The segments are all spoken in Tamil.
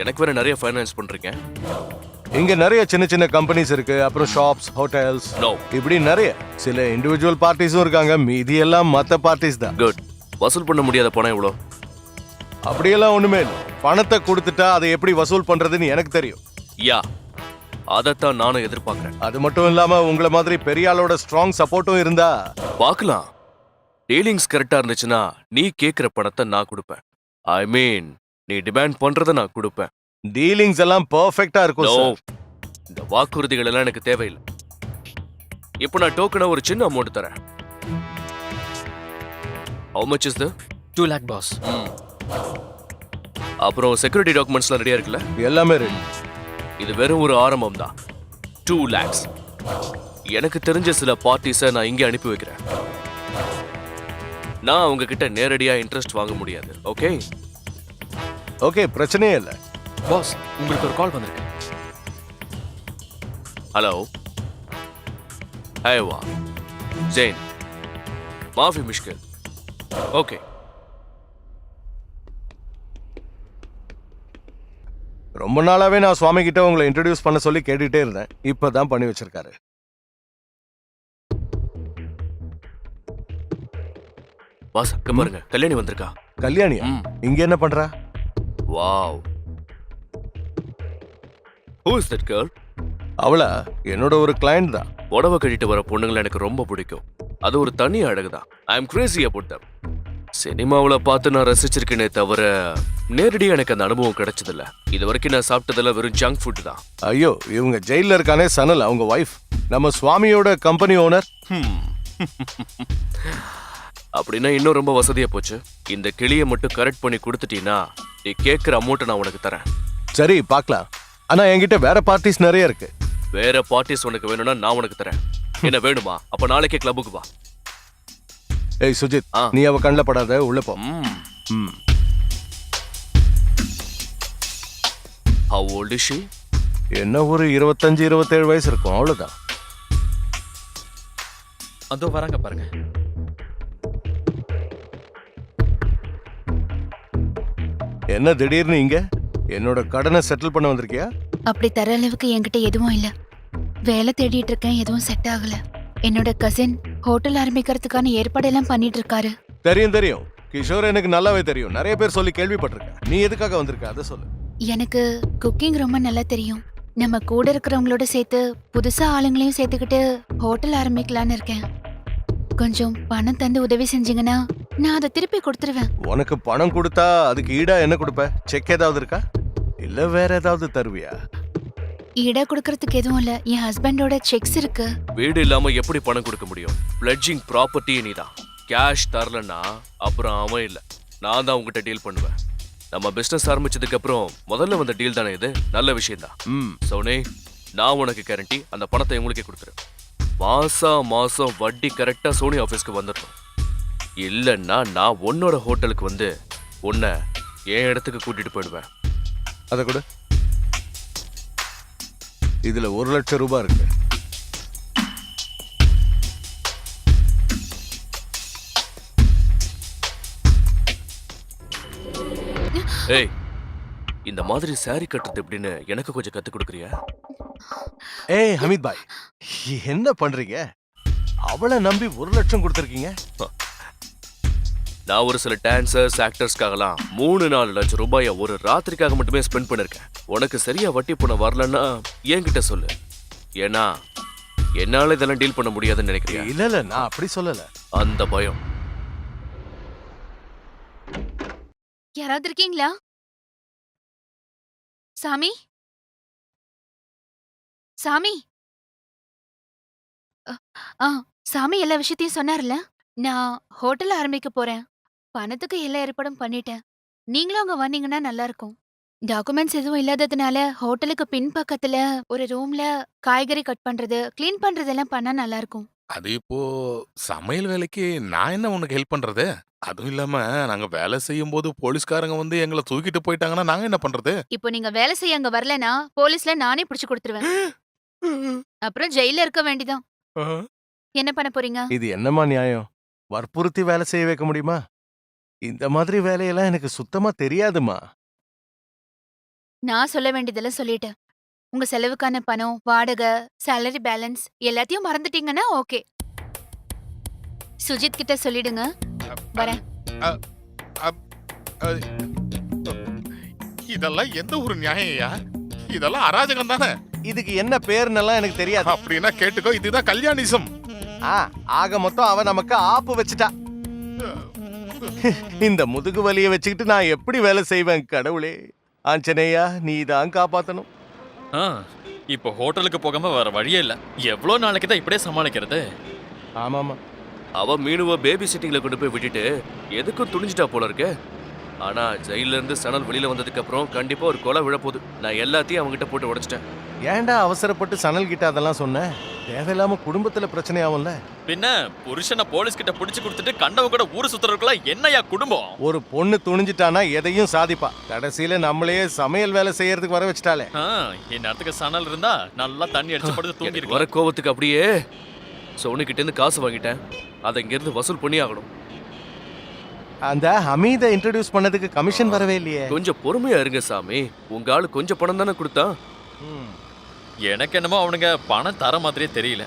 எனக்கு வேற நிறைய ஃபைனான்ஸ் பண்றீங்க. இங்க நிறைய சின்ன சின்ன கம்பெனிஸ் இருக்கு, அப்புறம் ஷாப்ஸ், ஹோட்டல்ஸ், நோ. இப்படி நிறைய. சில இண்டிவிஜுவல் பார்ட்டிஸும் இருக்காங்க, மீதி எல்லாம் மத்த பார்ட்டிஸ் தான். குட். வசூல் பண்ண முடியாத பணம் எவ்வளோ? அப்படியெல்லாம் ஒண்ணுமே இல்லை. பணத்தை கொடுத்துட்டா அதை எப்படி வசூல் பண்றதுன்னு எனக்கு தெரியும். யா, அதைத்தான் நானும் எதிர்பார்க்கறேன். அது மட்டும் இல்லாம உங்கள மாதிரி பெரிய ஆளோட ஸ்ட்ராங் சப்போர்ட்டும் இருந்தா பார்க்கலாம். டீலிங்ஸ் கரெக்டா இருந்துச்சுன்னா நீ கேக்குற பணத்தை நான் கொடுப்பேன். ஐ மீன், நீ டிமாண்ட் பண்றத நான் கொடுப்பேன். டீலிங்ஸ் எல்லாம் பெர்ஃபெக்ட்டா இருக்கும் No. சார். இந்த வாக்குறுதிகள் எல்லாம் எனக்கு தேவையில்லை. இப்போ நான் டோக்கனா ஒரு சின்ன அமௌண்ட் தரேன். How much is the? 2 lakh boss. அப்புறம் செக்யூரிட்டி டாக்குமெண்ட்ஸ்லாம் ரெடியா இருக்குல்ல? எல்லாமே ரெடி. இது வெறும் ஒரு ஆரம்பம் தான். 2 lakhs. எனக்கு தெரிஞ்ச சில பார்ட்டிஸை நான் இங்கே அனுப்பி வைக்கிறேன். நான் அவங்க கிட்ட நேரடியா இன்ட்ரெஸ்ட் வாங்க முடியாது. ஓகே? ஓகே, பிரச்சனையே இல்லை. பாஸ், உங்களுக்கு ஒரு கால் வந்திருக்கு. ஹலோ. ஹேவா ஜெயின், மாஃபி மிஷ்கில். ஓகே. ரொம்ப நாளாவே நான் சுவாமி கிட்ட உங்களை இன்ட்ரடியூஸ் பண்ண சொல்லி கேட்டுட்டே இருந்தேன். இப்பதான் பண்ணி வச்சிருக்காரு. பாஸ், அங்க பாருங்க, கல்யாணி வந்திருக்கா. கல்யாணியா? ம். இங்க என்ன பண்றா? Wow. Who is that girl? அவளா? என்னோட ஒரு கிளையண்ட் தான். புடவை கட்டிட்டு வர பொண்ணுங்களை எனக்கு ரொம்ப பிடிக்கும். அது ஒரு தனி அழகுதான். I am Crazy about them. சினிமாவில் பார்த்து நான் ரசிச்சிருக்கேனே தவிர நேரடியாக எனக்கு அந்த அனுபவம் கிடைச்சதில்ல. இது வரைக்கும் நான் சாப்பிட்டதெல்லாம் வெறும் ஜங்க் ஃபுட் தான். ஐயோ, இவங்க ஜெயில இருக்கானே சனல், அவங்க வைஃப் நம்ம சுவாமியோட கம்பெனி ஓனர். அப்படின்னா இன்னும் ரொம்ப வசதியா போச்சு. இந்த கிளியை மட்டும் கரெக்ட் பண்ணி கொடுத்துட்டீங்கன்னா நீ கேட்குற அமௌண்ட்டை நான் உனக்கு தரேன். சரி, பார்க்கலாம். ஆனா என்கிட்ட வேற பார்ட்டிஸ் நிறைய இருக்கு. வேற பார்ட்டிஸ் உனக்கு வேணும்னா நான் உனக்கு தரேன். என்ன வேணுமா? அப்ப நாளைக்கே கிளப்புக்கு வா. ஏய் சுஜித், ஆ. நீ அவ கண்ணில் படாத, உள்ள போ. ம். How old is she? என்ன ஒரு 25-27 வயசு இருக்கும், அவ்வளவுதான். அதோ வராங்க பாருங்க. என்ன திடீர்னு இங்க? என்னோட கடனை செட்டில் பண்ண வந்திருக்கியா? அப்படி தர அளவுக்கு என்கிட்ட எதுவும் இல்ல. வேலை தேடிட்டு இருக்கேன், எதுவும் செட் ஆகல. என்னோட கசின் ஹோட்டல் ஆரம்பிக்கிறதுக்கான ஏற்பாடெல்லாம் பண்ணிட்டு இருக்காரு. தெரியும் தெரியும், கிஷோர் எனக்கு நல்லாவே தெரியும். நிறைய பேர் சொல்லி கேள்விப்பட்டிருக்கேன். நீ எதுக்காக வந்திருக்க அதை சொல்லு. எனக்கு குக்கிங் ரொம்ப நல்லா தெரியும். நம்ம கூட இருக்கிறவங்களோட சேர்த்து புதுசா ஆளுங்களையும் சேர்த்துக்கிட்டு ஹோட்டல் ஆரம்பிக்கலான்னு இருக்கேன். கொஞ்சம் பணம் தந்து உதவி செஞ்சீங்கன்னா நான் அதை திருப்பி கொடுத்துருவேன். உனக்கு பணம் கொடுத்தா அதுக்கு ஈடா என்ன கொடுப்ப? செக் ஏதாவது இருக்கா, இல்ல வேற ஏதாவது தருவியா? ஈடா கொடுக்கறதுக்கு எதுவும் இல்ல. என் ஹஸ்பண்டோட செக்ஸ் இருக்கு. வீடு இல்லாம எப்படி பணம் கொடுக்க முடியும்? பிளட்ஜிங் ப்ராப்பர்ட்டி நீதான். கேஷ் தரலன்னா அப்புறம் அவன் இல்ல, நான் தான் உங்ககிட்ட டீல் பண்ணுவேன். நம்ம பிசினஸ் ஆரம்பிச்சதுக்கு அப்புறம் முதல்ல வந்த டீல் தானே இது. நல்ல விஷயம் தான். சோனே, நான் உனக்கு கேரண்டி அந்த பணத்தை உங்களுக்கே கொடுத்துரு. மாசம் வட்டி கரெக்டா சோனி ஆபீஸ்க்கு வந்துடணும். இல்லன்னா நான் உன்னோட ஹோட்டலுக்கு வந்து உன்னை என் இடத்துக்கு கூட்டிட்டு போயிடுவேன். அதை கொடு. இதுல 1 லட்சம் ரூபாய் இருக்கு. ஏய், இந்த மாதிரி சாரி கட்டுறது எப்படின்னு எனக்கு கொஞ்சம் கத்து கொடுக்குறியா? ஏய் ஹமீத் பாய், என்ன பண்றீங்க? அவளை நம்பி 1 லட்சம் கொடுத்துருக்கீங்க. நான் ஒரு சில டான்சர்ஸ் ஆக்டர்ஸ்க்காகலாம் 3-4 லட்சம் ரூபாயை ஒரு ராத்திரிக்காக மட்டுமே ஸ்பெண்ட் பண்ணிருக்கேன். உனக்கு சரியா வட்டி பணம் வரலன்னா என்கிட்ட சொல்லு. ஏன்னா என்னால இதெல்லாம் டீல் பண்ண முடியாதுன்னு நினைக்கிறியா? இல்ல, நான் அப்படி சொல்லல. அந்த பயம். யாராவது இருக்கீங்களா? சாமி, சாமி. சாமி எல்லா விஷயத்தையும் சொன்னார்ல. நான் ஹோட்டல் ஆரம்பிக்க போறேன். பணத்துக்கு எல்லா ஏற்பாடும் பண்ணிட்டேன். நீங்களும் அங்க வந்தீங்கன்னா நல்லா இருக்கும். டாக்குமெண்ட்ஸ் எதுவும் இல்லாததுனால ஹோட்டலுக்கு பின் பக்கத்துல ஒரு ரூம்ல காய்கறி கட் பண்றது, கிளீன் பண்றதெல்லாம் பண்ணா நல்லா இருக்கும். அது இப்போ சமையல் வேலைக்கு நான் என்ன உனக்கு ஹெல்ப் பண்றது? அதுவும் இல்லாம நாங்க வேலை செய்யும் போது போலீஸ்காரங்க வந்து எங்களை தூக்கிட்டு போயிட்டாங்கன்னா நாங்க என்ன பண்றது? இப்போ நீங்க வேலை செய்ய அங்க வரலனா போலீஸ்ல நானே புடிச்சு கொடுத்துருவேன். அப்புறம் ஜெயில இருக்க வேண்டிதான். என்ன பண்ண போறீங்க? இது என்னமா நியாயம்? வற்புறுத்தி வேலை செய்ய வைக்க முடியுமா? இந்த மாதிரி வேலையெல்லாம் எனக்கு சுத்தமா தெரியாதுமா. நான் சொல்ல வேண்டியதெல்லாம் சொல்லிட்டேன். உங்க செலவுக்கான பணம், வாடகை, சேலரி பேலன்ஸ் எல்லாத்தையும் மறந்துட்டீங்கன்னா ஓகே. சுஜித் கிட்ட சொல்லிடுங்க. வரேன். இதெல்லாம் எந்த ஒரு நியாயம்யா? இதெல்லாம் அராஜகம் தானே. இதுக்கு என்ன பேருன்னெல்லாம் எனக்கு தெரியாது. அப்படின்னா கேட்டுக்கோ, இதுதான் கல்யாணிசம். ஆக மொத்தம் அவ நமக்கு ஆப்பு வச்சுட்டா. இந்த முதுகு வலிய வச்சுக்கிட்டு நான் எப்படி வேலை செய்வேன் கடவுளே? ஆஞ்சநேயா, நீ தான் காப்பாத்தணும். ஆ, இப்போ ஹோட்டலுக்கு போகாம வேற வழியே இல்ல. எவ்வளோ நாளைக்கு தான் இப்படியே சமாளிக்கிறது? ஆமாமா. அவ மீனுவ பேபி சிட்டிங்ல கொண்டு போய் விட்டுட்டு எதுக்கும் துணிஞ்சிட்டா போல இருக்கு. ஆனா ஜெயில இருந்து சணல் வெளியில வந்ததுக்கு அப்புறம் கண்டிப்பா ஒரு கொலை விழப்போகுது. நான் எல்லாத்தையும் அவங்ககிட்ட போட்டு உடைச்சிட்டேன். ஏன்டா அவசரப்பட்டு சணல் கிட்ட அதெல்லாம் சொன்ன? தேவையில்லாம குடும்பத்துல பிரச்சனை ஆகும்ல. பின்ன புருஷனை போலீஸ் கிட்ட புடிச்சு கொடுத்துட்டு கண்டவங்க கூட ஊரு சுத்துறதுக்குலாம் என்னையா குடும்பம்? ஒரு பொண்ணு துணிஞ்சிட்டானா எதையும் சாதிப்பா. கடைசியில நம்மளே சமையல் வேலை செய்யறதுக்கு வர வச்சுட்டாலே. இந்நேரத்துக்கு சணல் இருந்தா நல்லா தண்ணி அடிச்சு படுத்து தூங்கி எனக்கு வர கோவத்துக்கு அப்படியே சோனு இருந்து காசு வாங்கிட்டேன். அதை இங்கிருந்து வசூல் பண்ணி ஆகணும். அந்த ஹமீதை இன்ட்ரோடியூஸ் பண்ணதுக்கு கமிஷன் வரவே இல்லையே. கொஞ்சம் பொறுமையா இருங்க சாமி. உங்க ஆளு கொஞ்சம் பணம் தானே கொடுத்தான். எனக்கு என்னமோ அவனுங்க பணம் தர மாதிரியே தெரியல.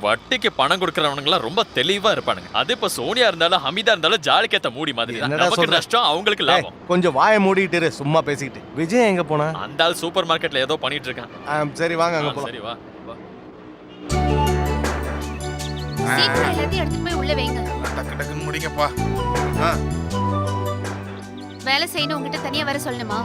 வட்டிக்கு பணம் கொடுக்கறவனுங்களாம் ரொம்ப தெளிவா இருப்பானுங்க. அது இப்ப சோனியா இருந்தாலும் ஹமீதா இருந்தாலும் ஜாலிக்கேத்த மூடி மாதிரி தான். என்னடா நமக்கு சொல்ற? நஷ்டம், அவங்களுக்கு லாபம். கொஞ்சம் வாயை மூடிட்டு இரு, சும்மா பேசிக்கிட்டு. விஜய் எங்க போனா? அந்த ஆள் சூப்பர் மார்க்கெட்ல ஏதோ பண்ணிட்டு இருக்கான். சரி வாங்க அங்க போலாம். சரி வா. சீக்கிரம் எல்லாத்தையும் எடுத்துட்டு போய் உள்ள வைங்க. டக்கு டக்குன்னு முடிங்கப்பா. வேலை செய்யணும் உங்ககிட்ட தனியா வர சொல்லணுமா?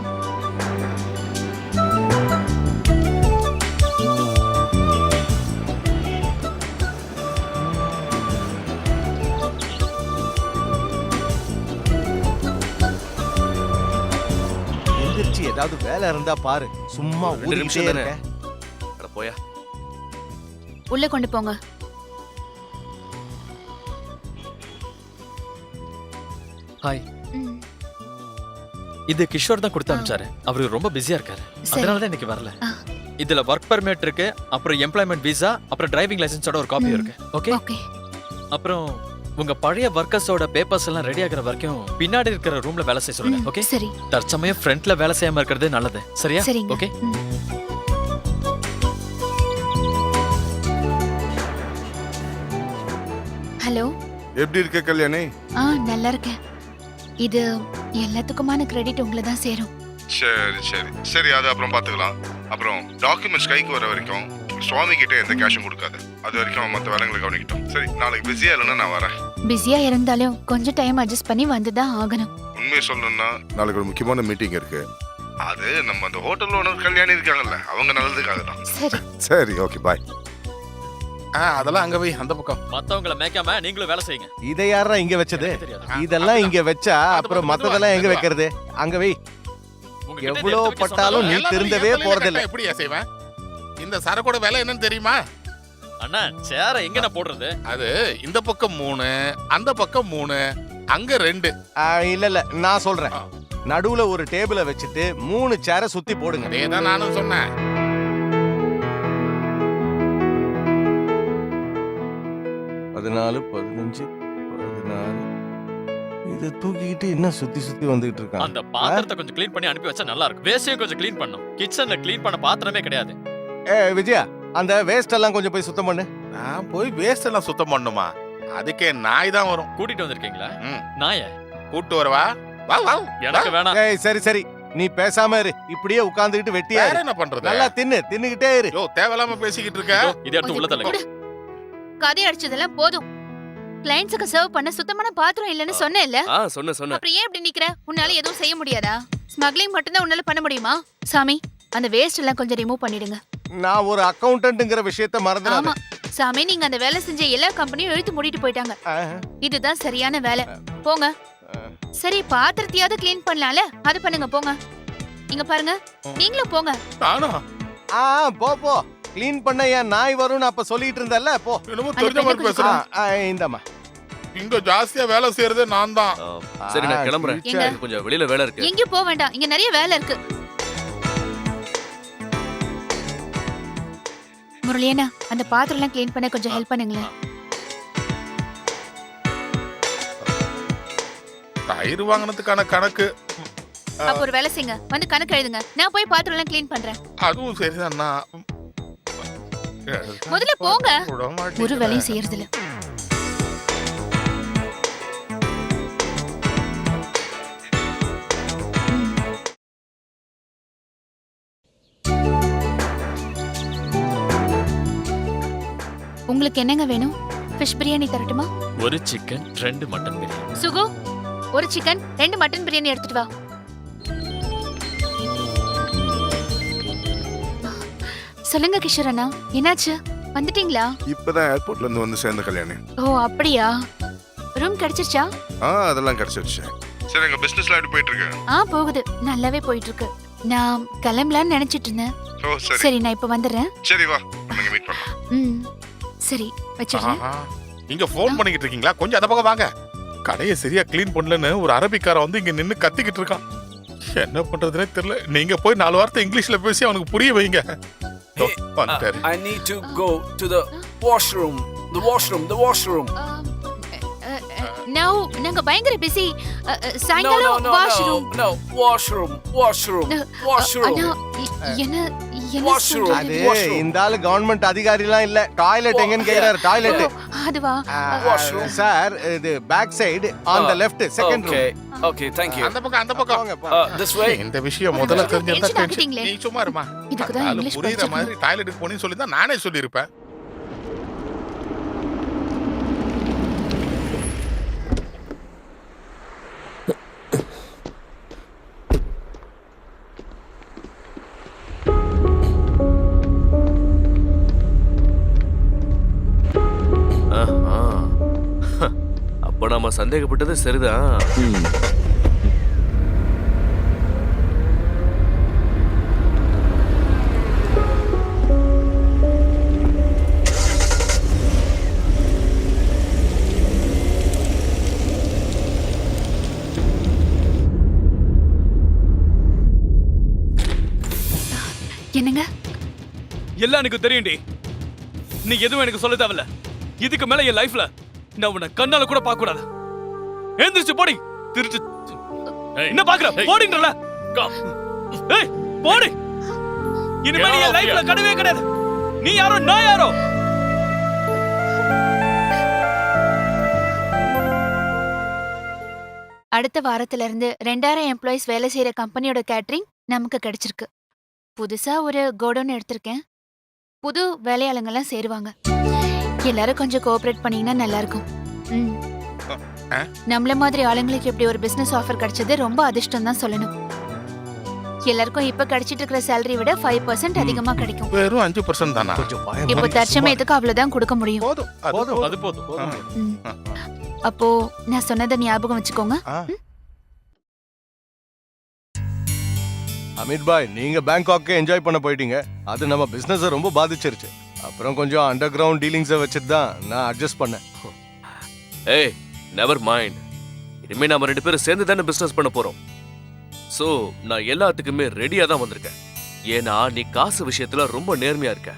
எந்திரிச்சு ஏதாவது வேலை இருந்தா பாரு. சும்மா 2 ஊறிக்கிட்டே நிமிஷம் தானே. இருக்க. அட போயா. உள்ள கொண்டு போங்க. ஹாய். ம், இது கிஷோர் தான் கொடுத்து அனுப்பிச்சாரு. அவரு ரொம்ப பிஸியா இருக்காரு. சரி. அதனால தான் இன்னைக்கு வரல. ஆ. இதுல ஒர்க் பெர்மிட் இருக்கு, அப்புறம் எம்ப்ளாய்மெண்ட் விசா, அப்புறம் டிரைவிங் லைசென்ஸோட ஒரு காப்பி ம். இருக்கு. ஓகே. ஓகே. அப்புறம் உங்க பழைய ஒர்க்கர்ஸோட பேப்பர்ஸ் எல்லாம் ரெடி ஆகுற வரைக்கும் பின்னாடி இருக்கிற ரூம்ல வேலை செய்ய சொல்லுங்க. ம், ஓகே. சரி. தற்சமயம் ஃப்ரண்ட்ல வேலை செய்யாம இருக்கிறது நல்லது. சரியா? சரிங்க. ஓகே. ம். ஹலோ. எப்படி இருக்க கல்யாணி? நல்லா இருக்கேன். இது எல்லாத்துக்குமான கிரெடிட் உங்களை தான் சேரும். சரி சரி சரி, அது அப்புறம் பார்த்துக்கலாம். அப்புறம் டாக்குமெண்ட்ஸ் கைக்கு வர வரைக்கும் சுவாமி கிட்ட எந்த கேஷும் கொடுக்காது. அது வரைக்கும் மற்ற வேலைங்களை கவனிக்கிட்டோம். சரி, நாளைக்கு பிஸியா இல்லைன்னா நான் வரேன். பிஸியா இருந்தாலும் கொஞ்சம் டைம் அட்ஜஸ்ட் பண்ணி வந்துதான் ஆகணும். உண்மையை சொல்லணும்னா நாளைக்கு ஒரு முக்கியமான மீட்டிங் இருக்கு. அது நம்ம அந்த ஹோட்டல் ஓனர் கல்யாணி இருக்காங்கல்ல, அவங்க நல்லதுக்காக தான். சரி. சரி, ஓகே, பாய். அதெல்லாம் அங்க போய் அந்த பக்கம். மத்தவங்கள மேய்க்காம நீங்களும் வேலை செய்யுங்க. இதை யாரா இங்க வச்சது? எனக்கு தெரியாது. இதெல்லாம் இங்க வச்சா அப்புறம் மத்ததெல்லாம் எங்க வைக்கிறது? அங்க வை. உங்ககிட்ட இதை எவ்வளவு எடுத்து வைக்க பட்டாலும் சொன்னாலும் நீ எல்லாரும் திருந்தவே என் தலையில போறதில்ல. கட்டினா எப்படியா செய்வேன்? இந்த சரக்கோட விலை என்னன்னு தெரியுமா? அண்ணா சேர எங்க நான் போடுறது? அது இந்த பக்கம் 3, அந்த பக்கம் 3, அங்க 2. இல்ல இல்ல, நான் சொல்றேன். நடுவுல ஒரு டேபிள வச்சுட்டு 3 சேரை சுத்தி போடுங்க. அதேதான் நானும் சொன்னேன். 14, 15, 16. இத தூக்கிக்கிட்டு என்ன சுத்தி சுத்தி வந்துகிட்டு இருக்கான்? அந்த பாத்திரத்தை கொஞ்சம் க்ளீன் பண்ணி அனுப்பி வச்சா நல்லா இருக்கும். வேஸ்டையும் கொஞ்சம் க்ளீன் பண்ணும். கிச்சன்ல க்ளீன் பண்ண பாத்திரமே கிடையாது. விஜயா, அந்த வேஸ்ட் எல்லாம் கொஞ்சம் போய் சுத்தம் பண்ணு. நான் போய் வேஸ்ட் எல்லாம் சுத்தம் பண்ணுமா? அதுக்கே நாய் தான் வரும். கூட்டிட்டு வந்திருக்கீங்களா? ம். நாய கூட்டு வரவா? வா வா. எனக்கு வேணாம். சரி சரி, நீ பேசாம இரு. இப்படியே உட்கார்ந்துகிட்டு வெட்டியா வேற இரு. என்ன பண்றது? நல்லா தின்னுகிட்டே இரு. யோ, தேவையில்லாம பேசிக்கிட்டு இருக்க. இதை எடுத்து உள்ள தள்ளுங்க. கதை அடிச்சதெல்லாம் போதும். கிளைண்ட்ஸுக்கு சர்வ் பண்ண சுத்தமான பாத்திரம் இல்லைன்னு சொன்னேன்ல. சொன்ன அப்புறம் ஏன் இப்படி நிக்கிற? உன்னால எதுவும் செய்ய முடியாதா? ஸ்மக்லிங் மட்டும் தான் உன்னால பண்ண முடியுமா? சாமி, அந்த வேஸ்ட் எல்லாம் கொஞ்சம் ரிமூவ் பண்ணிடுங்க. நான் ஒரு அக்கவுண்டன்ட்ங்கற விஷயத்தை மறந்துடாத. ஆமா சாமி, நீங்க அந்த வேலை செஞ்ச எல்லா கம்பெனியும் இழுத்து மூடிட்டு போயிட்டாங்க. இதுதான் சரியான வேலை. போங்க. சரி, பாத்திரத்தையாவது க்ளீன் பண்ணலாம்ல, அது பண்ணுங்க. போங்க. இங்க பாருங்க, நீங்களும் போங்க. நானா? போ போ. க்ளீன் பண்ண ஏன் நாய் வரும்னு அப்ப சொல்லிட்டு இருந்தல்ல, போ. என்னமோ தெரிஞ்ச மாதிரி பேசுறேன். இந்தம்மா. இங்க ஜாஸ்தியா வேலை செய்யறது நான் தான். சரி, நான் கிளம்புறேன். எங்க? எனக்கு கொஞ்சம் வெளியில வேலை இருக்கு. எங்கேயும் போக வேண்டாம், இங்க நிறைய வேலை இருக்கு. முரளியண்ணா, அந்த பாத்திரம் எல்லாம் க்ளீன் பண்ண கொஞ்சம் ஹெல்ப் பண்ணுங்களேன். தயிர் வாங்கினதுக்கான கணக்கு அப்ப ஒரு வேலை செய்யுங்க, வந்து கணக்கு எழுதுங்க. நான் போய் பாத்திரம் எல்லாம் க்ளீன் பண்றேன். அதுவும் சரிதான்ண்ணா. முதல்ல போங்க. விட ஒரு மாட்டேங்கிறேன். வேலையும் செய்யறது இல்ல. உங்களுக்கு என்னங்க வேணும்? ஃபிஷ் பிரியாணி தரட்டுமா? ஒரு சிக்கன் 2 மட்டன் பிரியாணி. சுகு, ஒரு சிக்கன் 2 மட்டன் பிரியாணி எடுத்துட்டு வா. சொல்லுங்க கிஷோர் அண்ணா, என்னாச்சு? வந்துட்டீங்களா? இப்பதான் ஏர்போர்ட்ல இருந்து வந்து சேர்ந்த கல்யாணி. ஓ அப்படியா? ரூம் கிடைச்சிருச்சா? அதெல்லாம் கிடைச்சிருச்சு. சரி, எங்க பிசினஸ்ல எப்படி போயிட்டு இருக்கு? போகுது, நல்லாவே போயிட்டு இருக்கு. நான் கிளம்பலாம்னு நினைச்சிட்டு இருந்தேன். ஓ சரி. சரி, நான் இப்ப வந்துடுறேன். சரி வா, நம்ம மீட் பண்ணலாம். ம் சரி, வச்சிடுறேன். ஆஹா. இங்க ஃபோன் பண்ணிக்கிட்டு இருக்கீங்களா? கொஞ்சம் அந்த பக்கம் வாங்க. கடையை சரியா க்ளீன் பண்ணலன்னு ஒரு அரபிக்காரன் வந்து இங்க நின்னு கத்திக்கிட்டு இருக்கான். என்ன பண்றதுனே தெரியல. நீங்க போய் 4 வார்த்தை இங்கிலீஷ்ல பேசி அவனுக்கு புரிய வைங்க. இதோ வந்துட்டாரு. I need to go to the washroom. The washroom. The washroom. Now நாங்க பயங்கர பிஸி. No, சாயங்காலம் washroom. no. Washroom. Washroom. Washroom. அண்ணா, என்ன என்ன Washroom. சொல்றீங்க? அது இந்த ஆளு கவர்மெண்ட் அதிகாரிலாம் இல்ல. டாய்லெட் எங்கன்னு கேக்குறாரு. டாய்லெட் அதுவா? Washroom. சார், இது back side on the left second Okay. Room. Okay, thank you. அந்த பக்கம். This way. இந்த விஷயம் முதல்ல தெரிஞ்சிருந்தா tension tension. ஆக்கிட்டீங்களே. நீ சும்மா இருமா. இதுக்கு தான் ஆளு இங்கிலீஷ் புரியுற மாதிரி டாய்லெட்டுக்கு போனேன்னு சொல்லி தான் நானே சொல்லியிருப்பேன். ஆஹா. அப்ப நாம சந்தேகப்பட்டது சரிதான். என்னங்க? எல்லாம் எனக்கு தெரியும்டி. நீ எதுவும் எனக்கு சொல்ல தேவையில்ல. இதுக்கு மேல என் லைஃப்ல நான் உன்னை கண்ணால கூட பார்க்க கூடாது. எழுந்திருச்சு போடி. திருச்சு என்ன பாக்குற? போடின்றல. ஏய் போடி. இனிமே நீ என் லைஃப்ல கடவே கிடையாது. நீ யாரோ நான் யாரோ. அடுத்த வாரத்துல இருந்து 2000 எம்ப்ளாயிஸ் வேலை செய்யற கம்பெனியோட கேட்டரிங் நமக்கு கிடைச்சிருக்கு. புதுசா ஒரு கோடவுன் எடுத்திருக்கேன். புது வேலையாளுங்கெல்லாம் சேருவாங்க. எல்லாரும் கொஞ்சம் கோஆபரேட் பண்ணீங்கன்னா நல்லா இருக்கும். நம்மள மாதிரி ஆளுங்களுக்கு இப்படி ஒரு பிசினஸ் ஆஃபர் கிடைச்சது ரொம்ப அதிர்ஷ்டம் தான் சொல்லணும். எல்லாருக்கும் இப்ப கிடைச்சிட்டு இருக்கிற சேலரி விட 5% அதிகமா கிடைக்கும். வெறும் 5% தானா? கொஞ்சம் பயம் இப்போ தற்சமயத்துக்கு அவ்வளவுதான் கொடுக்க முடியும். போதும். அது போதும். ம். அப்போ நான் சொன்னதை ஞாபகம் வச்சுக்கோங்க. அமித் பாய், நீங்க பேங்காக்கு என்ஜாய் பண்ண போயிட்டீங்க. அது நம்ம பிசினஸ ரொம்ப பாதிச்சிருச்சு. அப்புறம் கொஞ்சம் அண்டர் கிரவுண்ட் டீலிங்ஸை வச்சுட்டு தான் நான் அட்ஜஸ்ட் பண்ணேன். ஏய், நெவர் மைண்ட். இனிமே நாம 2 பேரும் சேர்ந்து தானே பிசினஸ் பண்ண போறோம். சோ நான் எல்லாத்துக்குமே ரெடியா தான் வந்திருக்கேன். ஏன்னா நீ காசு விஷயத்துல ரொம்ப நேர்மையா இருக்க.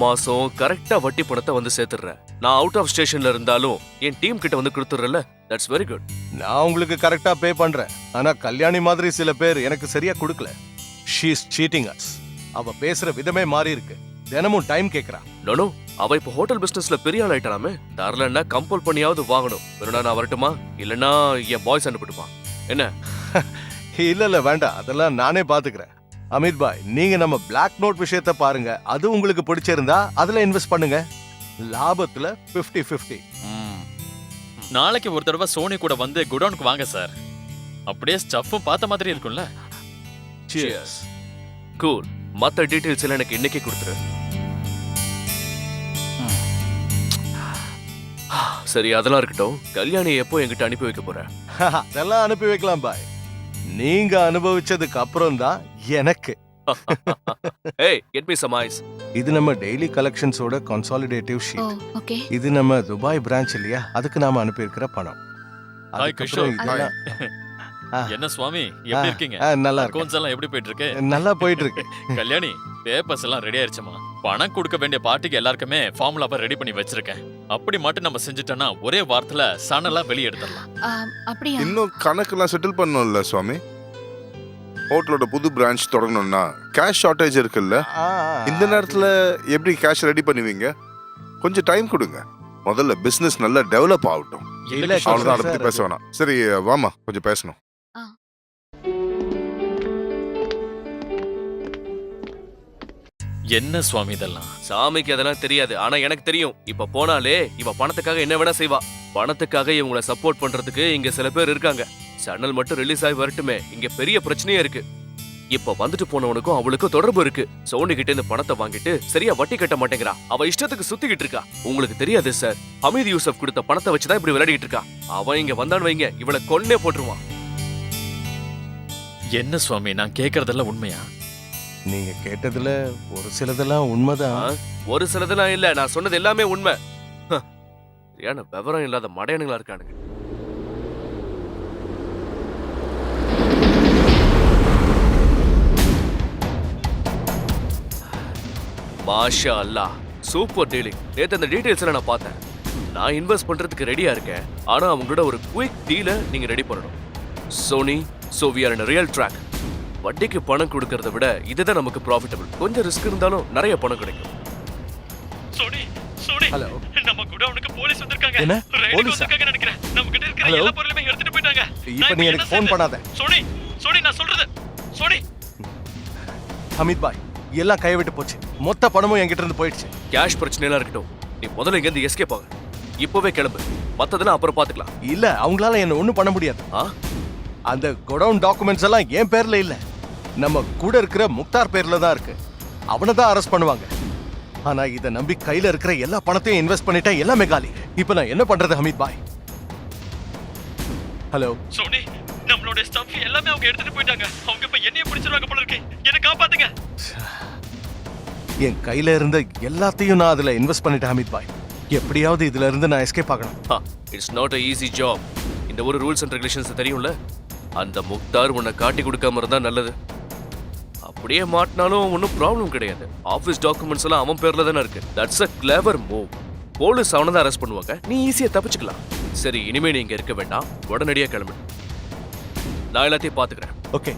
மாசம் கரெக்டா வட்டி பணத்தை வந்து சேர்த்துடுற. நான் அவுட் ஆஃப் ஸ்டேஷன்ல இருந்தாலும் என் டீம் கிட்ட வந்து கொடுத்துறல. That's very good. நான் உங்களுக்கு கரெக்டா பே பண்றேன். ஆனா கல்யாணி மாதிரி சில பேர் எனக்கு சரியா கொடுக்கல. She is cheating us. அவ பேசுற விதமே மாறி இருக்கு. தினமும் டைம் கேக்குறா. நோ, அவ இப்ப ஹோட்டல் பிசினஸ்ல பெரிய ஆள் ஆயிட்டானாமே. தரலன்னா கம்பல் பண்ணியாவது வாங்கணும். வேணும்னா நான் வரட்டுமா? இல்லன்னா என் பாய்ஸ் அனுப்பிட்டுமா? என்ன? இல்ல வேண்டாம், அதெல்லாம் நானே பாத்துக்கிறேன். அமித் பாய், நீங்க நம்ம பிளாக் நோட் விஷயத்த பாருங்க. அது உங்களுக்கு பிடிச்சிருந்தா அதுல இன்வெஸ்ட் பண்ணுங்க. லாபத்துல 50-50. நாளைக்கு ஒரு தடவை சோனி கூட வந்து குடோனுக்கு வாங்க சார். அப்படியே ஸ்டஃப்பும் பார்த்த மாதிரி இருக்கும்ல. Cheers. Cool. மத்த டீடைல்ஸ் எல்லாம் எனக்கு இன்னைக்கே கொடுத்துரு. சரி, அதெல்லாம் இருக்கட்டும். கல்யாணி எப்போ என்கிட்ட அனுப்பி வைக்க போற? அதெல்லாம் அனுப்பி வைக்கலாம் பாய். நீங்க அனுபவிச்சதுக்கு அப்புறம் தான் எனக்கு. Hey, get me some ice. இது நம்ம டெய்லி கலெக்ஷன்ஸோட கன்சாலிடேட்டிவ் ஓ ஷீட். ஓகே. இது நம்ம துபாய் பிரான்ச் இல்லையா, அதுக்கு நாம அனுப்பி இருக்கிற பணம். ஹாய் கிஷோர். இதெல்லாம் என்ன சுவாமி, எப்படி இருக்கீங்க? நல்லா இருக்கு. அக்கவுண்ட்ஸ் எல்லாம் எப்படி போயிட்டு இருக்கு? நல்லா போயிட்டு இருக்கு. கல்யாணி, பேப்பர்ஸ் எல்லாம் ரெடி ஆயிருச்சுமா. பணம் கொடுக்க வேண்டிய பார்ட்டிக்கு எல்லாருக்குமே ஃபார்முலா ரெடி பண்ணி வச்சிருக்கேன். அப்படி மட்டும் நம்ம செஞ்சுட்டோம்னா ஒரே வாரத்துல சனலா வெளியே எடுத்துடலாம். அப்படியா? இன்னும் கணக்கெல்லாம் செட்டில் பண்ணணும்ல சுவாமி. ஹோட்டலோட புது பிரான்ச் தொடங்கணும்னா கேஷ் ஷார்ட்டேஜ் இருக்குல்ல. இந்த நேரத்துல எப்படி கேஷ் ரெடி பண்ணுவீங்க? கொஞ்சம் டைம் கொடுங்க. முதல்ல பிசினஸ் நல்லா டெவலப் ஆகட்டும். இல்ல, அவ்வளவுதான், அதை சார், பத்தி பேச வேணாம். சரி வாமா, கொஞ்சம் பேசணும். என்ன சுவாமி இதெல்லாம்? சாமிக்கு அதெல்லாம் தெரியாது, ஆனா எனக்கு தெரியும். இப்ப போனாலே இவ பணத்துக்காக என்ன வேணா செய்வா. பணத்துக்காக இவங்கள சப்போர்ட் பண்றதுக்கு இங்க சில பேர் இருக்காங்க. சன்னல் மட்டும் ரிலீஸ் ஆகி வரட்டுமே, இங்க பெரிய பிரச்சனையே இருக்கு. இப்ப வந்துட்டு போனவனுக்கும் அவளுக்கும் தொடர்பு இருக்கு. சோனி கிட்ட இருந்து பணத்தை வாங்கிட்டு சரியா வட்டி கட்ட மாட்டேங்கிறா. அவ இஷ்டத்துக்கு சுத்திக்கிட்டு இருக்கா. உங்களுக்கு தெரியாது சார், ஹமீத் யூசப் கொடுத்த பணத்தை வச்சுதான் இப்படி விளையாடிட்டு இருக்கா. அவன் இங்க வந்தான்னு வைங்க, இவளை கொன்னே போட்டுருவான். என்ன சுவாமி, நான் கேக்குறதெல்லாம் உண்மையா? நீங்க கேட்டதுல ஒரு சிலதெல்லாம் உண்மைதான். ஒரு சிலதெல்லாம் இல்ல, நான் சொன்னது எல்லாமே உண்மை. சரியான விவரம் இல்லாத மடையனுங்களா இருக்கானுங்க. மாஷா அல்லாஹ், சூப்பர் டீலிங். நேத்து அந்த டீடைல்ஸ் நான் பார்த்தேன். நான் இன்வெஸ்ட் பண்றதுக்கு ரெடியா இருக்கேன். ஆனா அவங்களோட ஒரு குயிக் டீலை நீங்க ரெடி பண்ணணும். Soni, so we are in a real track. வட்டிக்கு பணம் கொடுக்கறத விட இதுதான் நமக்கு ப்ராஃபிட்டபிள். கொஞ்சம் ரிஸ்க் இருந்தாலும் நிறைய பணம் கிடைக்கும். சோனி, சோனி, ஹலோ, நம்ம குடோனுக்கு போலீஸ் வந்திருக்காங்க. என்ன? ரைடுக்கு போலீஸா? வந்திருக்காங்க நினைக்கிறேன். நம்ம கிட்ட இருக்கிற ஹலோ? எல்லா பொருளையுமே எடுத்துட்டு போயிட்டாங்க. இப்ப நீ எனக்கு ஃபோன் பண்ணாத. சோனி, சோனி, நான் சொல்றது. சோனி, ஹமீத் பாய், எல்லாம் கை விட்டு போச்சு. மொத்த பணமும் என்கிட்ட இருந்து போயிடுச்சு. கேஷ் பிரச்சனைலாம் இருக்கட்டும், நீ முதல்ல இங்க இருந்து எஸ்கேப் ஆகு. இப்பவே கிளம்பு, மத்ததெல்லாம் அப்புறம் பாத்துக்கலாம். இல்ல, அவங்களால என்ன ஒண்ணும் பண்ண முடியாது. அந்த கோடவுன் டாக்குமெண்ட்ஸ் எல்லாம் என் பேர்ல இல்ல, நம்ம கூட இருக்கிற முக்தார் பேர்ல தான் இருக்கு. அவனை தான் அரெஸ்ட் பண்ணுவாங்க. ஆனா இத நம்பி கையில இருக்கிற எல்லா பணத்தையும் இன்வெஸ்ட் பண்ணிட்டேன். எல்லாமே காலி. இப்ப நான் என்ன பண்றது ஹமீத் பாய்? ஹலோ சோனி, நம்மளோட ஸ்டஃப் எல்லாமே அவங்க எடுத்துட்டு போயிட்டாங்க. அவங்க இப்ப என்னைய பிடிச்சிருவாங்க போல இருக்கு. என்ன காப்பாத்துங்க. என் கையில இருந்த எல்லாத்தையும் நான் அதுல இன்வெஸ்ட் பண்ணிட்டேன் ஹமீத் பாய். எப்படியாவது இதுல இருந்து நான் எஸ்கேப் ஆகணும். It's not a easy job. இந்த ஒரு ரூல்ஸ் அண்ட் ரெகுலேஷன்ஸ் தெரியும்ல. அந்த முக்தார் உன்னை காட்டி கொடுக்காம இருந்தா நல்லது. அப்படியே மாட்டினாலும் ஒன்றும் ப்ராப்ளம் கிடையாது. ஆஃபீஸ் டாக்குமெண்ட்ஸ் எல்லாம் அவன் பேர்ல தானே இருக்கு. That's a clever move. Police அவனை தான் அரெஸ்ட் பண்ணுவாங்க, நீ ஈஸியா தப்பிச்சுக்கலாம். சரி, இனிமே நீ இங்க இருக்க வேண்டாம், உடனடியா கிளம்பு. நான் எல்லாத்தையும் பாத்துக்கிறேன். ஓகே.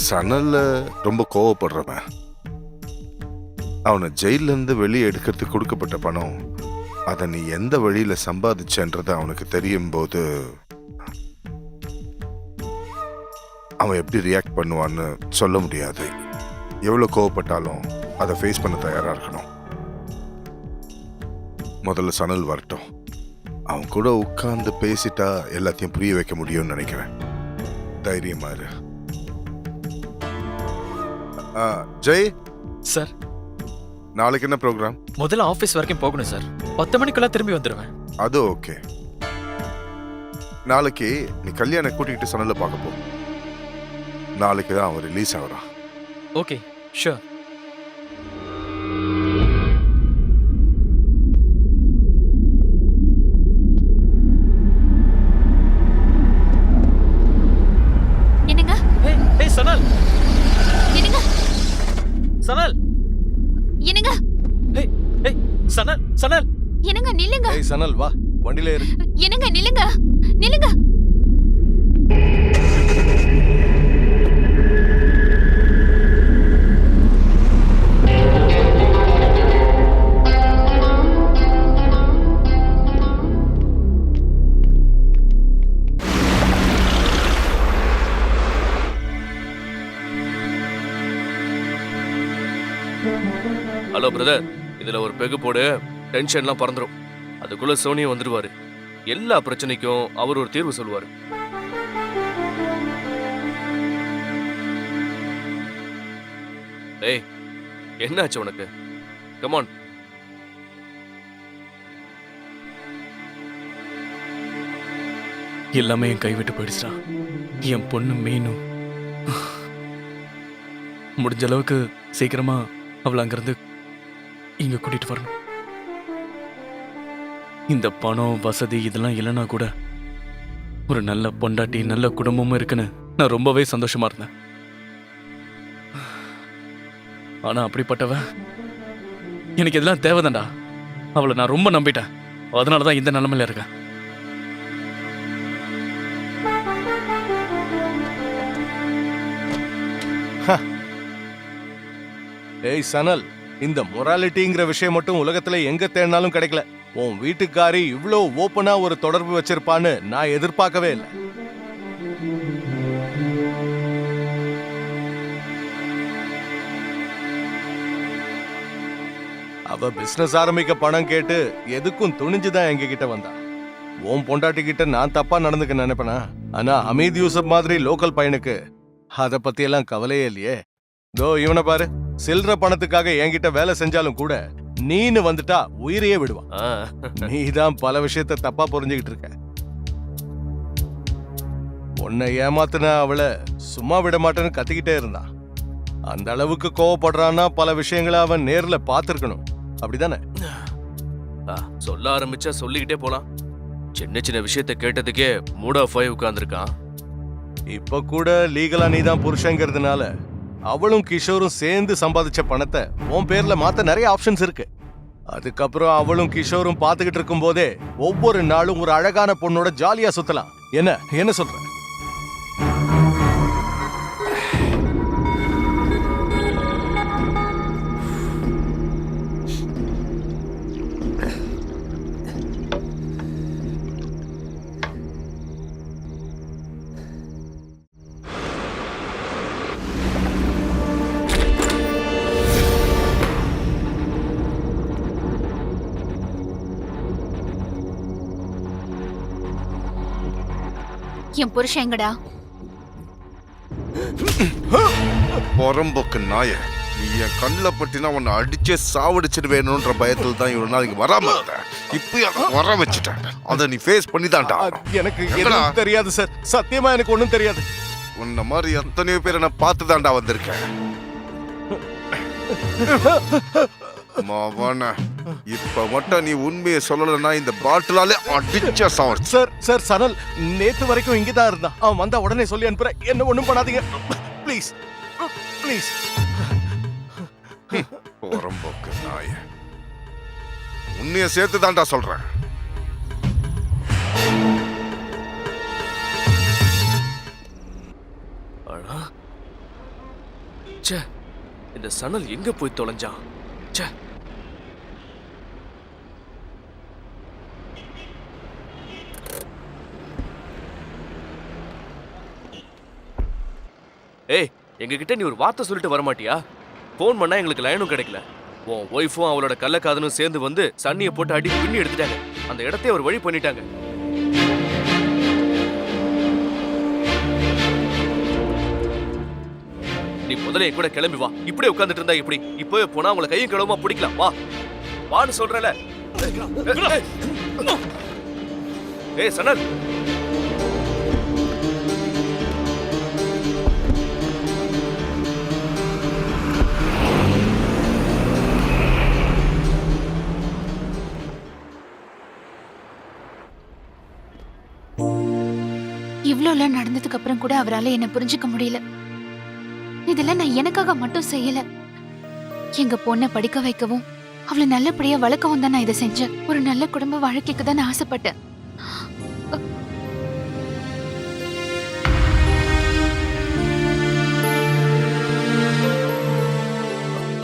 சனல்ல ரொம்ப கோவப்படுறவன். அவனை ஜெயில இருந்து வெளியே எடுக்கிறதுக்கு கொடுக்கப்பட்ட பணம், அதை நீ எந்த வழியில சம்பாதிச்சன்றது அவனுக்கு தெரியும் போது அவன் எப்படி ரியாக்ட் பண்ணுவான்னு சொல்ல முடியாது. எவ்வளவு கோவப்பட்டாலும் அதை ஃபேஸ் பண்ண தயாரா இருக்கணும். முதல்ல சனல் வரட்டும். அவன் கூட உட்கார்ந்து பேசிட்டா எல்லாத்தையும் புரிய வைக்க முடியும்னு நினைக்கிறேன். தைரியமா இரு. ஜெய் சார், நாளைக்கு என்ன ப்ரோக்ராம்? முதல்ல ஆபீஸ் வரைக்கும் போகணும் சார். 10 மணிக்குள்ள திரும்பி வந்துடுவேன். அது ஓகே. நாளைக்கு நீ கல்யாணம் கூட்டிகிட்டு சனல்ல பார்க்க போ. நாளைக்கு தான் அவன் ரிலீஸ் ஆகுறான். Okay, sure. என்னங்க? ஏய் சனல், என்னங்க? சனல், என்னங்க? ஏய் ஏய் சனல், சனல், என்னங்க? நில்லுங்க. ஏய் சனல், வா, வண்டியில ஏறு. என்னங்க? நில்லுங்க, நில்லுங்க. ஹலோ பிரதர், இதுல ஒரு பெகு போடு, டென்ஷன்லாம் பறந்துரும். அதுக்குள்ள சோனியா வந்துருவாரு. எல்லா பிரச்சனைக்கும் அவர் ஒரு தீர்வு சொல்லுவாரு. ஏய், என்னாச்சு உனக்கு? கமான். எல்லாமே என் கைவிட்டு போயிடுச்சுடா. என் பொண்ணு மீனும். முடிஞ்ச அளவுக்கு சீக்கிரமா அவளை அங்கிருந்து இங்க கூட்டிட்டு வரணும். இந்த பணம் வசதி இதெல்லாம் இல்லைன்னா கூட ஒரு நல்ல பொண்டாட்டி நல்ல குடும்பமும் இருக்குன்னு நான் ரொம்பவே சந்தோஷமா இருந்தேன். ஆனா அப்படிப்பட்டவ எனக்கு இதெல்லாம் தேவைதான்டா. அவளை நான் ரொம்ப நம்பிட்டேன். அதனாலதான் இந்த நிலைமையில இருக்கேன். ஏய் சனல், இந்த மொராலிட்டிங்கிற விஷயம் மட்டும் உலகத்துல எங்க தேடினாலும் கிடைக்கல. உன் வீட்டுக்காரி இவ்ளோ ஓப்பனா ஒரு தொடர்பு வச்சிருப்பான்னு நான் எதிர்பார்க்கவே இல்லை. அவ பிசினஸ் ஆரம்பிக்க பணம் கேட்டு எதுக்கும் துணிஞ்சுதான் எங்க கிட்ட வந்தா. உன் பொண்டாட்டி கிட்ட நான் தப்பா நடந்துக்க நினைப்பனா? ஆனா ஹமீத் யூசப் மாதிரி லோக்கல் பையனுக்கு அத பத்தி எல்லாம் கவலையே இல்லையே. தோ இவனை பாரு, சில்லற பணத்துக்காக என்கிட்ட வேலை செஞ்சாலும் கூட நீன்னு வந்துட்டா உயிரையே விடுவான். ஆ, நீதான் பல விஷயத்த தப்பா புரிஞ்சுகிட்டு இருக்க. உன்னை ஏமாத்தின அவளை சும்மா விட மாட்டேன்னு கத்திக்கிட்டே இருந்தான். அந்த அளவுக்கு கோவப்படுறான்னா பல விஷயங்களை அவன் நேர்ல பாத்திருக்கணும். அப்படிதானே? ஆ, சொல்ல ஆரம்பிச்சா சொல்லிக்கிட்டே போலாம். சின்ன சின்ன விஷயத்த கேட்டதுக்கே மூட் ஆஃப் ஆகி உட்கார்ந்துருக்கான். இப்ப கூட லீகலா நீதான் புருஷங்கிறதுனால அவளும் கிஷோரும் சேர்ந்து சம்பாதிச்ச பணத்தை உன் பேர்ல மாத்த நிறைய ஆப்ஷன்ஸ் இருக்கு. அதுக்கப்புறம் அவளும் கிஷோரும் பாத்துக்கிட்டு இருக்கும் போதே ஒவ்வொரு நாளும் ஒரு அழகான பொண்ணோட ஜாலியா சுத்தலாம். என்ன சொல்ற? என் புருஷன் எங்கடா? புறம்போக்கு நாய, நீ என் கண்ணில் பட்டினா உன்னை அடிச்சே சாவடிச்சிட்டு வேணும்ன்ற பயத்துல தான் இவ்வளவு நாள் இங்க வராம இருந்தேன். இப்பயும் வர வச்சுட்டேன். அதை நீ ஃபேஸ் பண்ணிதான்டா. எனக்கு எங்கடா? எதுவும் தெரியாது சார். சத்தியமா எனக்கு ஒண்ணும் தெரியாது. உன்ன மாதிரி எத்தனையோ பேரை நான் பார்த்து தான்டா வந்திருக்கேன். மவன, இப்ப மட்டும் நீ உண்மையை சொல்லலைன்னா இந்த பாட்டிலாலே அடிச்ச சாவடி. சார் சனல் நேத்து வரைக்கும் இங்கதான் இருந்தான். அவன் வந்தா உடனே சொல்லி அனுப்புறேன். என்ன ஒண்ணும் பண்ணாதீங்க ப்ளீஸ் ப்ளீஸ். புறம்போக்கு நாய, உன்னைய சேர்த்து தான்டா சொல்றேன். ஆனா ச்சே, இந்த சணல் எங்க போய் தொலைஞ்சான்? ச்சே. ஏய், எங்ககிட்ட நீ ஒரு வார்த்தை சொல்லிட்டு வரமாட்டியா? ஃபோன் பண்ணா எங்களுக்கு லைனும் கிடைக்கல. உன் ஒய்ஃபும் அவளோட கள்ளக்காதனும் சேர்ந்து வந்து சன்னியை போட்டு அடி பின்னி எடுத்துட்டாங்க. அந்த இடத்தையே ஒரு வழி பண்ணிட்டாங்க. நீ முதல்ல என் கூட கிளம்பி வா. இப்படியே உட்கார்ந்துட்டு இருந்தா எப்படி? இப்பவே போனா உங்களை கையும் கிளவுமா பிடிக்கலாம். வா வான்னு சொல்றல. ஏய் சனல், இவ்ளோலாம் நடந்ததுக்கு அப்புறம் கூட அவரால என்ன புரிஞ்சுக்க முடியல. இதெல்லாம் நான் எனக்காக மட்டும் செய்யல. எங்க பொண்ணை படிக்க வைக்கவும் அவளை நல்லபடியா வளர்க்கவும் தான் நான் இதை செஞ்சேன். ஒரு நல்ல குடும்ப வாழ்க்கைக்கு தான் நான் ஆசைப்பட்டேன்.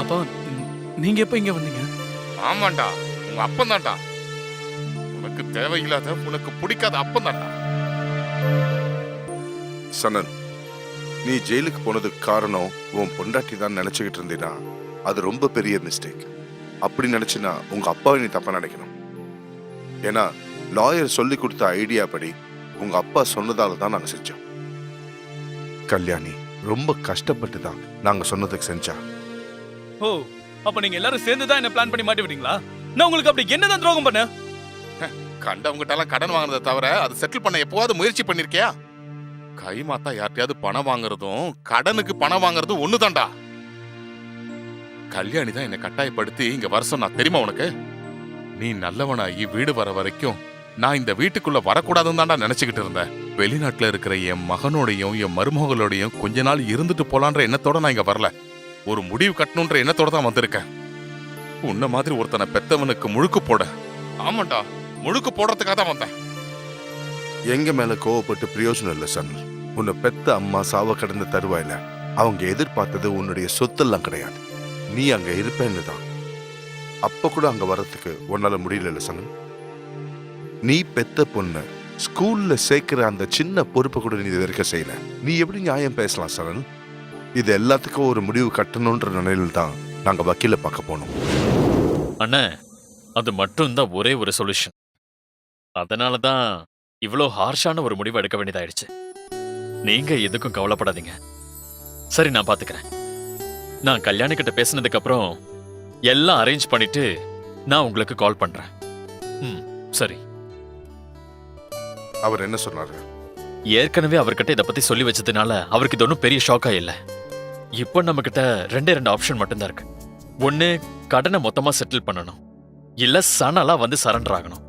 அப்பா, நீங்க எப்ப இங்க வந்தீங்க? ஆமாண்டா, உங்க அப்பன் தான்டா. உனக்கு தேவையில்லாத, உனக்கு பிடிக்காத அப்பன் தான்டா. சனன், நீ ஜெயிலுக்கு போனதுக்கு காரணம் உன் பொண்டாட்டி தான் நினைச்சுக்கிட்டு இருந்தீனா அது ரொம்ப பெரிய மிஸ்டேக். அப்படி நினைச்சுனா உங்க அப்பாவை நீ தப்பா நினைக்கணும். ஏன்னா லாயர் சொல்லி கொடுத்த ஐடியா படி உங்க அப்பா சொன்னதால தான் நாங்க செஞ்சோம். கல்யாணி ரொம்ப கஷ்டப்பட்டு தான் நாங்க சொன்னதுக்கு செஞ்சா. ஓ, அப்ப நீங்க எல்லாரும் சேர்ந்து தான் என்ன பிளான் பண்ணி மாட்டி விட்டீங்களா? நான் உங்களுக்கு அப்படி என்னதான் துரோகம் பண்ண? கண்டவங்கிட்ட எல்லாம் கடன் வாங்குறத தவிர அது செட்டில் பண்ண எப்போவாவது முயற்சி பண்ணிருக்கியா? கைமாத்தா யார்ட்டையாவது பணம் வாங்குறதும் கடனுக்கு பணம் வாங்குறதும் ஒண்ணுதான்டா. கல்யாணி தான் என்னை கட்டாயப்படுத்தி இங்க வர சொன்னா தெரியுமா உனக்கு? நீ நல்லவனாகி வீடு வர வரைக்கும் நான் இந்த வீட்டுக்குள்ள வரக்கூடாதுன்னு தான்டா நினைச்சுக்கிட்டு இருந்தேன். வெளிநாட்டுல இருக்கிற என் மகனோடையும் என் மருமகளோடையும் கொஞ்ச நாள் இருந்துட்டு போலான்ற எண்ணத்தோட நான் இங்க வரல. ஒரு முடிவு கட்டணுன்ற எண்ணத்தோட தான் வந்திருக்கேன். உன்ன மாதிரி ஒருத்தனை பெத்தவனுக்கு முழுக்கு போட, ஆமாண்டா முழுக்கு போடுறதுக்காக தான் வந்தேன். எங்க மேல கோவப்பட்டு பிரயோஜனம் இல்லை சன். உன்னை பெத்த அம்மா சாவ கடந்த தருவாயில அவங்க எதிர்பார்த்தது உன்னுடைய சொத்தெல்லாம் கிடையாது, நீ அங்க இருப்பேன்னு தான். அப்ப கூட அங்க வர்றதுக்கு உன்னால முடியல சன். நீ பெத்த பொண்ணு ஸ்கூல்ல சேர்க்கிற அந்த சின்ன பொறுப்பை கூட நீ இது வரைக்கும் செய்யல. நீ எப்படி நியாயம் பேசலாம் சரண்? இது எல்லாத்துக்கும் ஒரு முடிவு கட்டணும்ன்ற நிலையில் தான் நாங்க வக்கீல பார்க்க போனோம். அண்ணா, அது மட்டும்தான் ஒரே ஒரு சொல்யூஷன். அதனால தான் இவ்வளோ ஹார்ஷான ஒரு முடிவு எடுக்க வேண்டியதாயிடுச்சு. நீங்க எதுக்கும் கவலைப்படாதீங்க. சரி, நான் பாத்துக்கிறேன். நான் கல்யாணி கிட்ட பேசினதுக்கு அப்புறம் எல்லாம் அரேஞ்ச் பண்ணிட்டு நான் உங்களுக்கு கால் பண்றேன். சரி. அவர் என்ன சொன்னாரு? ஏற்கனவே அவர்கிட்ட இதை பத்தி சொல்லி வச்சதுனால அவருக்கு இது ஒன்றும் பெரிய ஷாக்கா இல்லை. இப்போ நம்ம கிட்ட ரெண்டு ஆப்ஷன் மட்டும்தான் இருக்கு. ஒன்னு, கடனை மொத்தமா செட்டில் பண்ணணும், இல்ல சனலா வந்து சரண்டர் ஆகணும்.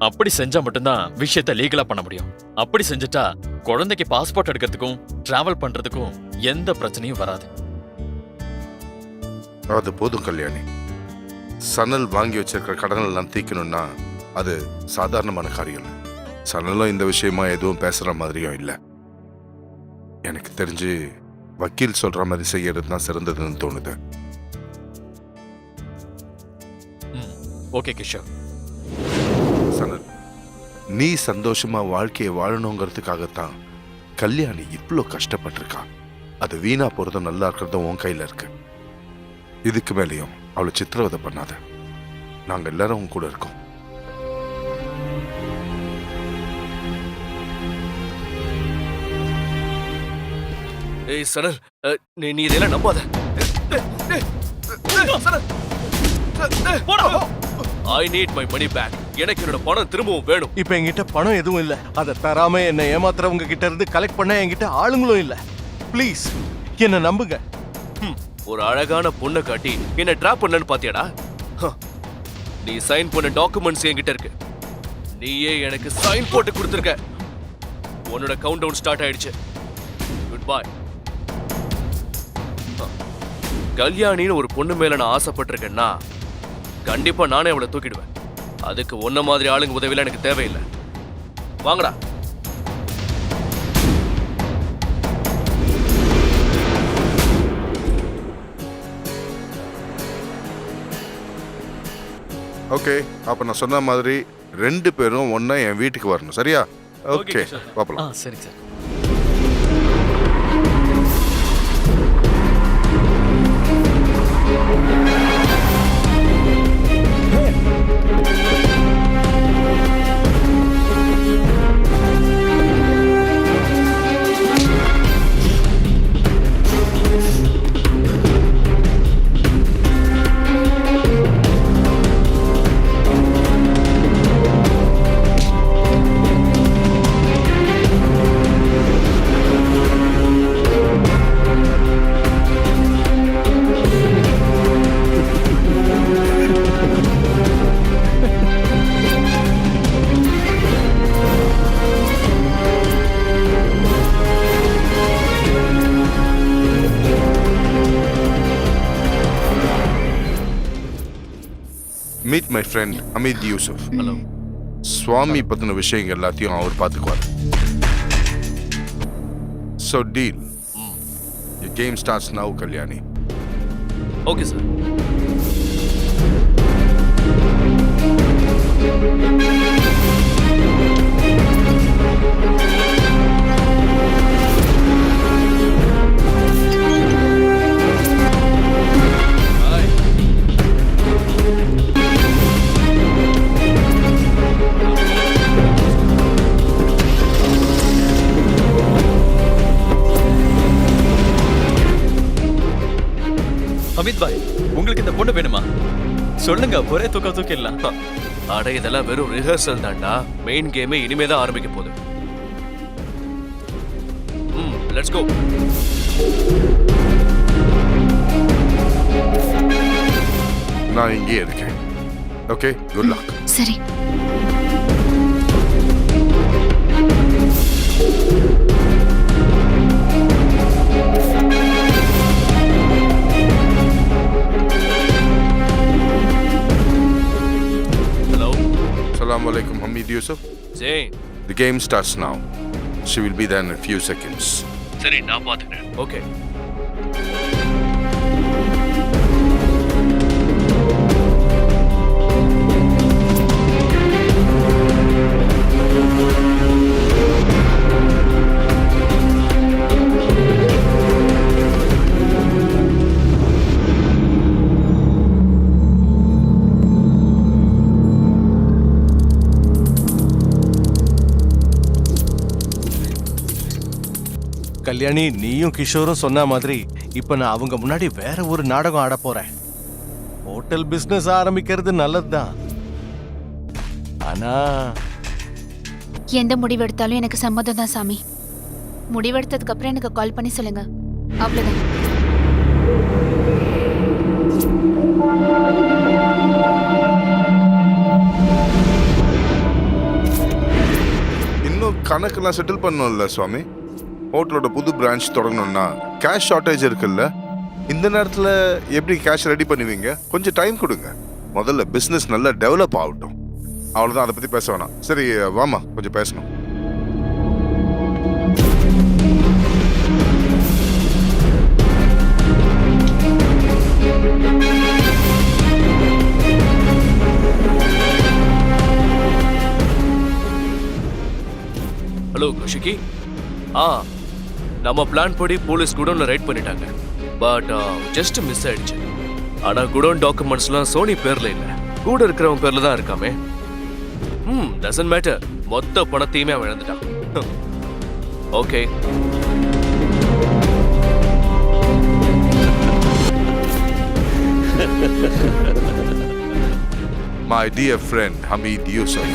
அப்படி செஞ்சா மட்டும்தான் விஷயத்த லீகலா பண்ண முடியும். அப்படி செஞ்சுட்டா குழந்தைக்கு பாஸ்போர்ட் எடுக்கிறதுக்கும் டிராவல் பண்றதுக்கும் எந்த பிரச்சனையும் வராது. அது போதும் கல்யாணி. சனல் வாங்கி வச்சிருக்கிற கடன் எல்லாம் தீக்கணும்னா அது சாதாரணமான காரியம் இல்லை. சனலும் இந்த விஷயமா எதுவும் பேசுற மாதிரியும் இல்லை. எனக்கு தெரிஞ்சு வக்கீல் சொல்ற மாதிரி செய்யறது தான் சிறந்ததுன்னு தோணுது. ஓகே கிஷோர். சனல், நீ சந்தோஷமா வாழ்க்கையை வாழணுங்கிறதுக்காகத்தான் கல்யாணி இவ்வளோ கஷ்டப்பட்டிருக்கா. அது வீணா போறதும் நல்லா இருக்கிறதும் உன் கையில இருக்கு. இதுக்கு மேலேயும் அவளை சித்திரவதை பண்ணாத. நாங்க எல்லாரும் உன் கூட இருக்கோம். ஏய் சனல், நீ இதெல்லாம் நம்பாத. I need my money back. எனக்கு என்னோட பணம் திரும்பவும் வேணும். இப்ப என்கிட்ட பணம் எதுவும் இல்ல. அதை தராம என்ன ஏமாத்துறவங்க கிட்ட இருந்து கலெக்ட் பண்ண என்கிட்ட ஆளுங்களும் இல்ல. ப்ளீஸ் என்ன நம்புங்க. ஒரு அழகான பொண்ணை காட்டி என்ன டிராப் பண்ணலன்னு பாத்தியாடா? நீ சைன் பண்ண டாக்குமெண்ட்ஸ் என்கிட்ட இருக்கு. நீயே எனக்கு சைன் போட்டு கொடுத்துருக்க. உன்னோட கவுண்ட் டவுன் ஸ்டார்ட் ஆயிடுச்சு. Goodbye. கல்யாணின்னு ஒரு பொண்ணு மேல நான் ஆசைப்பட்டிருக்கேன்னா கண்டிப்பா நானே அவளை தூக்கிடுவேன். அதுக்கு ஒன்ன மாதிரி ஆளுங்க உதவியெல்லாம் எனக்கு தேவையில்லை. வாங்கடா. ஓகே, அப்ப நான் சொன்ன மாதிரி 2 பேரும் ஒன்னா என் வீட்டுக்கு வரணும், சரியா? ஓகே, பாப்பலாம். சரி sir. Meet my friend Amit Yusuf. Hello. Swami பத்தின விஷயங்கள் எல்லாத்தையும் அவர் பார்த்துக்குவார். So deal. Your game starts now, Kalyani. Okay sir. Amit பாய், உங்களுக்கு இந்த பொண்ணு வேணுமா? சொல்லுங்க, ஒரே தூக்கிடலாம். அட, இதெல்லாம் வெறும் ரிஹர்சல் தான்டா. மெயின் கேமே இனிமே தான் ஆரம்பிக்க போகுது. Let's go. நான் இங்கேயே இருக்கேன். Okay, good luck. சரி. Hello Assalamu alaikum, Hamid Yusuf. ஜெயின். The game starts now. She will be there in a few seconds. சரி, நான் பாத்துக்கிறேன். ஓகே. கல்யாணி, நீயும் கிஷோரும் சொன்ன மாதிரி இப்ப நான் அவங்க முன்னாடி வேற ஒரு நாடகம் ஆட போறேன். ஹோட்டல் பிசினஸ் ஆரம்பிக்கிறது நல்லதுதான், ஆனா எந்த முடிவெடுத்தாலும் எனக்கு சம்மதம் தான் சாமி. முடிவெடுத்ததுக்கு அப்புறம் எனக்கு கால் பண்ணி சொல்லுங்க. அவ்வளவுதான். இன்னும் கணக்கெல்லாம் செட்டில் பண்ணணும்ல சுவாமி. ஹோட்டலோட புது பிரான்ச் தொடங்கணும்னா கேஷ் ஷார்ட்டேஜ் இருக்குல்ல. இந்த நேரத்தில் எப்படி கேஷ் ரெடி பண்ணுவீங்க? கொஞ்சம் டைம் கொடுங்க. முதல்ல பிஸ்னஸ் நல்லா டெவலப் ஆகட்டும். அவ்வளோதான், அதை பற்றி பேச வேணாம். சரி வாமா, கொஞ்சம் பேசணும். ஹலோ கஷிகி. நம்ம பிளான் படி போலீஸ் குடோன்ல ரைட் பண்ணிட்டாங்க. பட் ஜஸ்ட் மிஸ் ஆயிடுச்சு. ஆனா குடோன் டாக்குமெண்ட்ஸ்லாம் சோனி பேர்ல இல்ல, கூட இருக்கிறவன் பேர்ல தான் இருக்காமே. Doesn't matter. மொத்த பணத்தையுமே அவன் இழந்துட்டான். Okay. My dear friend Hamid Yusuf.